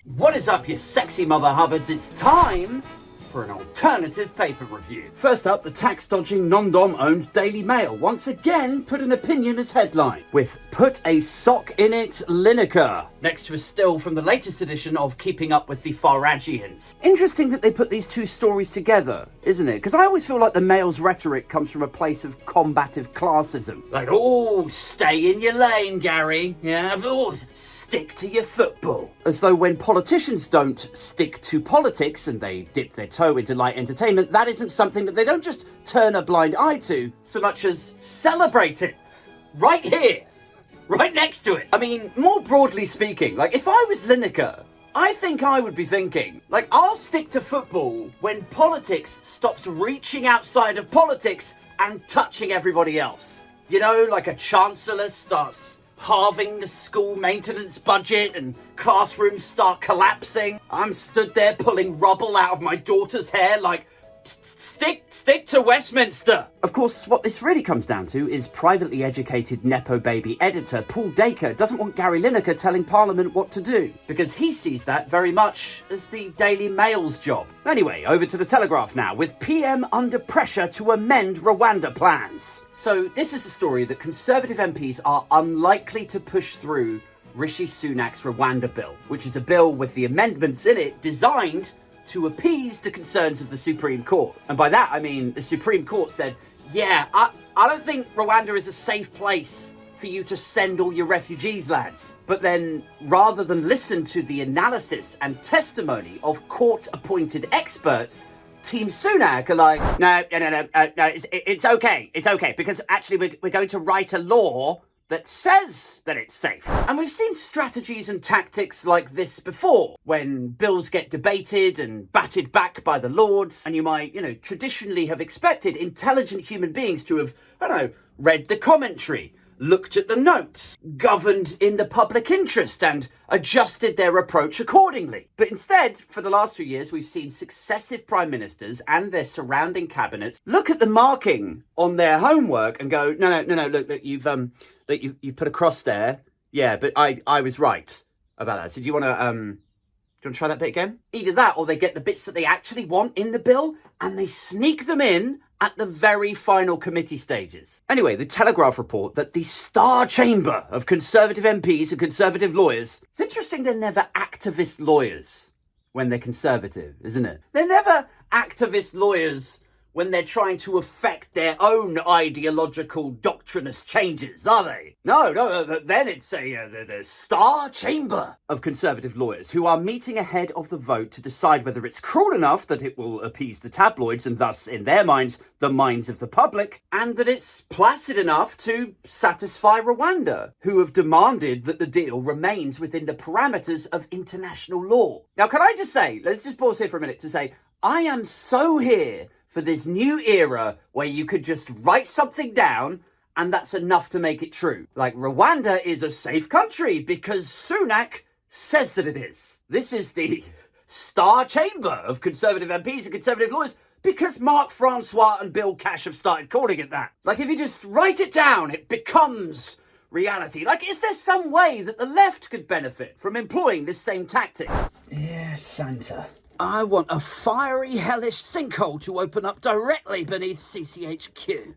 What is up, you sexy mother hubbards? It's time for an alternative paper review. First up, the tax-dodging, non-dom-owned Daily Mail once again put an opinion as headline, with "Put a sock in it, Lineker," next to a still from the latest edition of Keeping Up with the Faragians. Interesting that they put these two stories together, isn't it? Because I always feel like the Mail's rhetoric comes from a place of combative classism. Like, oh, stay in your lane, Gary. Yeah, oh, stick to your football. As though when politicians don't stick to politics and they dip their toe into light entertainment, that isn't something that they don't just turn a blind eye to, so much as celebrate it. Right here. Right next to it. I mean, more broadly speaking, like, if I was Lineker, I think I would be thinking, like, I'll stick to football when politics stops reaching outside of politics and touching everybody else. You know, like a chancellor starts halving the school maintenance budget and classrooms start collapsing. I'm stood there pulling rubble out of my daughter's hair like, stick to Westminster. Of course, what this really comes down to is privately educated Nepo baby editor Paul Dacre doesn't want Gary Lineker telling Parliament what to do, because he sees that very much as the Daily Mail's job. Anyway, over to the Telegraph now, with PM under pressure to amend Rwanda plans. So this is a story that Conservative MPs are unlikely to push through Rishi Sunak's Rwanda Bill, which is a bill with the amendments in it designed to appease the concerns of the Supreme Court. And by that, I mean the Supreme Court said, yeah, I don't think Rwanda is a safe place for you to send all your refugees, lads. But then, rather than listen to the analysis and testimony of court-appointed experts, Team Sunak are like, no, it's okay, because actually we're going to write a law that says that it's safe. And we've seen strategies and tactics like this before, when bills get debated and batted back by the Lords, and you might, traditionally have expected intelligent human beings to have, read the commentary, looked at the notes, governed in the public interest, and adjusted their approach accordingly. But instead, for the last few years, we've seen successive prime ministers and their surrounding cabinets look at the marking on their homework and go, no, look, you've put a cross there. Yeah, but I was right about that. So do you want to try that bit again? Either that, or they get the bits that they actually want in the bill and they sneak them in at the very final committee stages. Anyway, the Telegraph report that the star chamber of Conservative MPs and Conservative lawyers, it's interesting they're never activist lawyers when they're Conservative, isn't it? They're never activist lawyers when they're trying to affect their own ideological doctrinous changes, are they? No, then it's the star chamber of Conservative lawyers who are meeting ahead of the vote to decide whether it's cruel enough that it will appease the tabloids and thus, in their minds, the minds of the public, and that it's placid enough to satisfy Rwanda, who have demanded that the deal remains within the parameters of international law. Now, can I just say, let's just pause here for a minute to say, I am so here for this new era where you could just write something down and that's enough to make it true. Like, Rwanda is a safe country because Sunak says that it is. This is the star chamber of Conservative MPs and Conservative lawyers because Mark Francois and Bill Cash have started calling it that. Like, if you just write it down, it becomes reality. Like, is there some way that the left could benefit from employing this same tactic? Yeah, Santa. I want a fiery, hellish sinkhole to open up directly beneath CCHQ.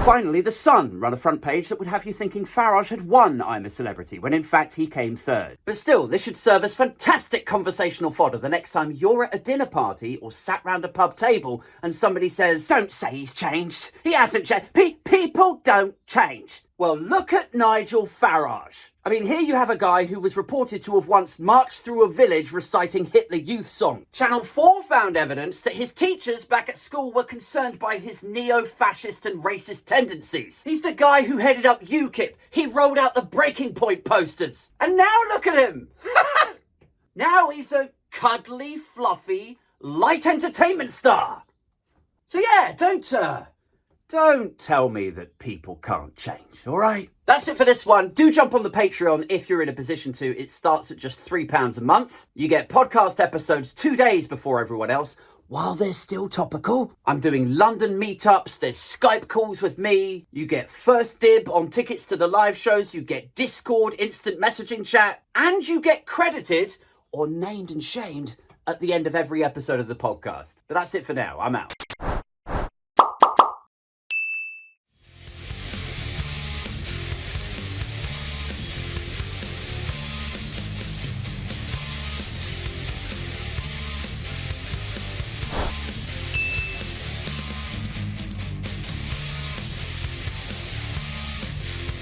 Finally, The Sun run a front page that would have you thinking Farage had won I'm a Celebrity, when in fact he came third. But still, this should serve as fantastic conversational fodder the next time you're at a dinner party or sat round a pub table and somebody says, "Don't say he's changed. He hasn't changed. People don't change." Well, look at Nigel Farage. I mean, here you have a guy who was reported to have once marched through a village reciting Hitler Youth song. Channel 4 found evidence that his teachers back at school were concerned by his neo-fascist and racist tendencies. He's the guy who headed up UKIP. He rolled out the Breaking Point posters. And now look at him. Now he's a cuddly, fluffy, light entertainment star. So yeah, don't tell me that people can't change, all right? That's it for this one. Do jump on the Patreon if you're in a position to. It starts at just £3 a month. You get podcast episodes 2 days before everyone else, while they're still topical. I'm doing London meetups. There's Skype calls with me. You get first dib on tickets to the live shows. You get Discord instant messaging chat. And you get credited or named and shamed at the end of every episode of the podcast. But that's it for now. I'm out.